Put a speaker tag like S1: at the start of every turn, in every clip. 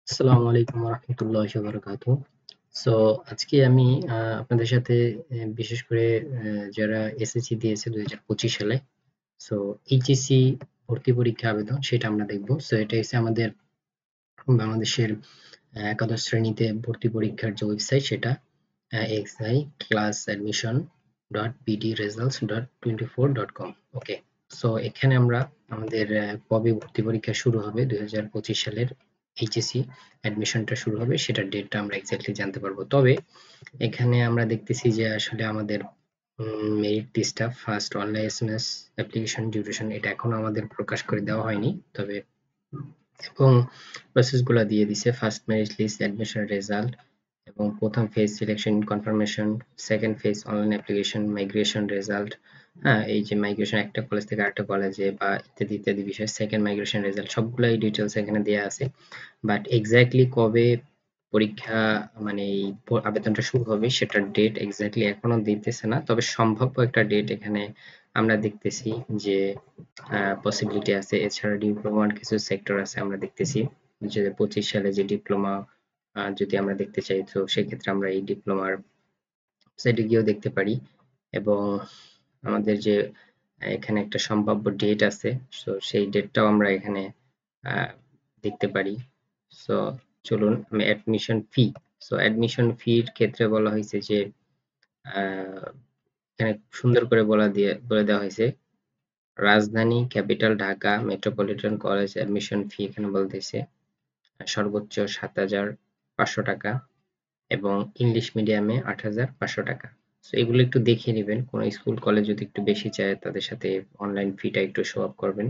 S1: আসসালামু আলাইকুম রহমতুল্লাহি ওয়া বারাকাতুহু। সো আজকে আমি আপনাদের সাথে বিশেষ করে যারা এসএসসি দিয়েছে 2025 সালে, সো এইচএসসি ভর্তি পরীক্ষা আবেদন সেটা আমরা দেখব। সো এটা হচ্ছে আমাদের বাংলাদেশের একাদশ শ্রেণীতে ভর্তি পরীক্ষার যে ওয়েবসাইট সেটা xi/class_admission.pdresults.24.com। ওকে, সো এখানে আমরা আমাদের কবে ভর্তি পরীক্ষা শুরু হবে 2025 সালের এইচএসসি অ্যাডমিশনটা শুরু হবে সেটার ডেটটা আমরা এক্স্যাক্টলি জানতে পারবো। তবে এখানে আমরা দেখতেছি যে আসলে আমাদের মেরিট লিস্টটা first online SMS application duration এটা এখনো আমাদের প্রকাশ করে দেওয়া হয়নি, তবে এবং প্রসেসগুলো দিয়ে দিছে first merit list admission result এবং প্রথম phase selection confirmation, second phase online application, migration result. হ্যাঁ, এই যে মাইগ্রেশন একটা কলেজ থেকে আরেকটা কলেজে বা ইত্যাদি ইত্যাদি বিষয়, সেকেন্ড মাইগ্রেশন রেজাল্ট সবগুলাই ডিটেলস এখানে দেওয়া আছে। বাট এক্স্যাক্টলি কবে পরীক্ষা মানে এই আবেদনটা শুরু হবে সেটার ডেট এক্স্যাক্টলি এখনো দিতেছে না, তবে সম্ভাব্য একটা ডেট এখানে আমরা দেখতেছি যে পসিবিলিটি আছে। এছাড়া ডিপ্লোমার কিছু সেক্টর আছে আমরা দেখতেছি যে 25 সালে যে ডিপ্লোমা যদি আমরা দেখতে চাই তো সেক্ষেত্রে আমরা এই ডিপ্লোমার ওয়েবসাইটে গিয়েও দেখতে পারি। এবং আমাদের যে এখানে একটা সম্ভাব্য ডেট আছে, তো সেই ডেটটাও আমরা এখানে দেখতে পারি। সো চলুন আমি অ্যাডমিশন ফি, সো অ্যাডমিশন ফির ক্ষেত্রে বলা হয়েছে যে এখানে সুন্দর করে বলে দেওয়া হয়েছে রাজধানী capital Dhaka metropolitan college admission ফি এখানে বলতেছে সর্বোচ্চ ৭,৫০০ টাকা এবং ইংলিশ মিডিয়ামে ৮,৫০০ টাকা। সো এগুলো একটু দেখে নেবেন, কোনো স্কুল কলেজ যদি একটু বেশি চায় তাদের সাথে অনলাইন ফিটা একটু শো আপ করবেন।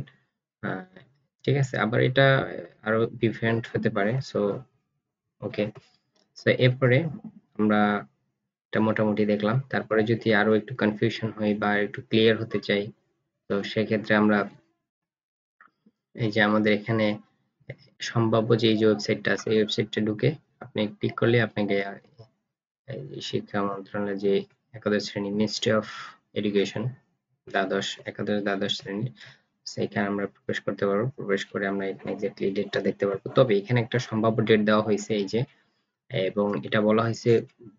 S1: আহ, ঠিক আছে, আবার এটা আরো ডিফারেন্ট হতে পারে। সো ওকে, সো এরপরে আমরা এটা মোটামুটি দেখলাম। তারপরে যদি আরো একটু কনফিউশন হয় বা একটু ক্লিয়ার হতে চাই তো সেক্ষেত্রে আমরা এই যে আমাদের এখানে সম্ভাব্য যে এই যে ওয়েবসাইটটা আছে এই ওয়েবসাইটটা ঢুকে আপনি ক্লিক করলে আপনাকে এই যে শিক্ষা মন্ত্রণালয়ের যে একাদশ শ্রেণী মিনিস্ট্রি অফ এডুকেশন একাদশ দ্বাদশ শ্রেণী সেইখানে আমরা প্রবেশ করতে পারবো। প্রবেশ করে আমরা এখানে এক্স্যাক্টলি ডেটটা দেখতে পারবো। তবে এখানে একটা সম্ভাব্য ডেট দেওয়া হয়েছে এই যে, এবং এটা বলা হয়েছে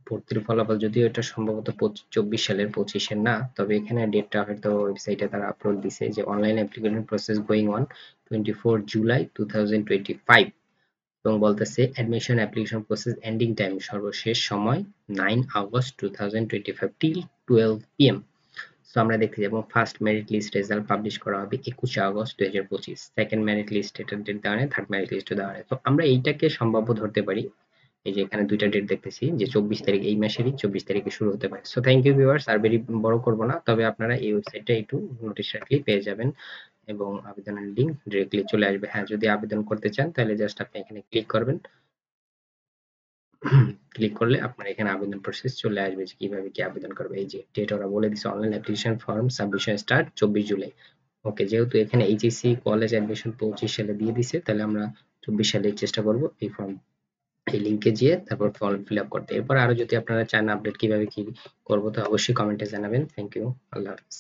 S1: ভর্তির ফলাফল যদিও এটা সম্ভবত 24 সালের 25-এর না, তবে এখানে ডেটটা হয়তো ওয়েবসাইটে তারা আপলোড দিছে যে online application process going on 24 July 2025 এবং বলতেছে admission application process ending time সর্বশেষ সময় 9 আগস্ট 2025 টিল 12 PM। সো আমরা দেখতে যাবো first merit list result publish করা হবে 21 আগস্ট 2025। সেকেন্ড মেরিট লিস্ট এটার ডেট দেওয়া নেই, থার্ড মেরিট লিস্টও দেওয়া নেই। তো আমরা এইটাকে সম্ভাব্য ধরতে পারি। এই যে এখানে দুইটা ডেট দেখতেছি যে 24 তারিখ, এই মাসেরই 24 তারিখে শুরু হতে পারে। সো থ্যাংক ইউ ভিউয়ার্স, আর বেরি বড় করব না, তবে আপনারা এই ওয়েবসাইটটা একটু নোটিশ রাখলেই পেয়ে যাবেন এবং আবেদনের লিংক ডিরেক্টলি চলে আসবে। হ্যাঁ, যদি আবেদন করতে চান তাহলে জাস্ট আপনি এখানে ক্লিক করবেন। ক্লিক করলে আপনার এখানে আবেদন প্রসেস চলে আসবে যে কিভাবে কি আবেদন করবে। এই যে ডেট ওরা বলে দিছে online application form submission start 24 July. Okay, যেহেতু এখানে এইচএসসি কলেজ অ্যাডমিশন 25 সালে দিয়ে দিছে তাহলে আমরা 24 সালে চেষ্টা করব এই ফর্ম এই লিংকে যেয়ে তারপর ফর্ম ফিল আপ করতে। এরপর আরো যদি আপনারা চান আপডেট কিভাবে কি করবো তো অবশ্যই কমেন্টে জানাবেন। থ্যাংক ইউ, আল্লাহ হাফেজ।